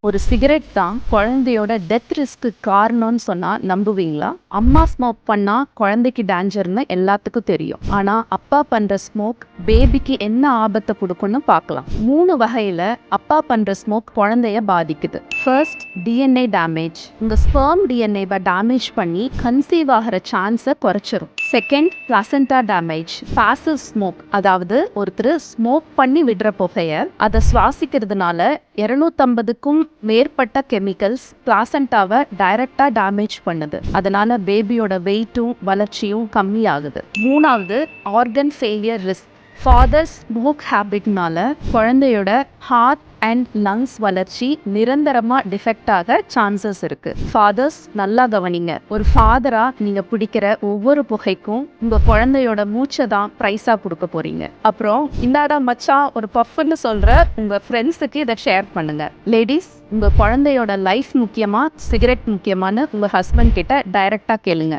ஒரு சிகரெட் தான் குழந்தையோட டெத் ரிஸ்க்கு காரணம்னு சொன்னா நம்புவீங்களா? அம்மா ஸ்மோக் பண்ணா குழந்தைக்கு டேஞ்சர்னு எல்லாத்துக்கும் தெரியும். ஆனா அப்பா பண்ற ஸ்மோக் பேபிக்கு என்ன ஆபத்தை கொடுக்கும்னு பார்க்கலாம். 3 வகையில அப்பா பண்ற ஸ்மோக் குழந்தைய பாதிக்குது. First, DNA damage. உங்க ஸ்பெர்ம் டிஎன்ஏவை டேமேஜ் பண்ணி கன்சீவ் ஆகிற சான்ஸை குறைச்சிரும். Second, placenta damage. Passive smoke, அதாவது ஒருத்தர் ஸ்மோக் பண்ணி விடுற புகையை அதை சுவாசிக்கிறதுனால 250க்கும் மேற்பட்ட கெமிக்கல்ஸ் பிளாசென்டாவை டைரக்டா டேமேஜ் பண்ணுது. அதனால பேபியோட வெயிட்டும் வளர்ச்சியும் கம்மியாகுது. மூணாவது, organ failure risk. Father smoke ஹேபிட்னால குழந்தையோட ஹார்ட் அண்ட் லங்ஸ் வளர்ச்சி நிரந்தரமா டிஃபெக்ட் ஆக சான்சஸ் இருக்கு. ஃபாதர்ஸ் நல்லா கவனிங்க. ஒரு ஃபாதரா நீங்க பிடிக்கிற ஒவ்வொரு புகைக்கும் உங்க குழந்தையோட மூச்சை தான் பிரைஸா கொடுக்க போறீங்க. அப்புறம் இந்தாடா மச்சான் ஒரு பஃப்னு சொல்ற உங்க ஃப்ரெண்ட்ஸுக்கு இதை ஷேர் பண்ணுங்க. லேடிஸ், உங்க குழந்தையோட லைஃப் முக்கியமா சிகரெட் முக்கியமானு உங்க ஹஸ்பண்ட் கிட்ட டைரக்டா கேளுங்க.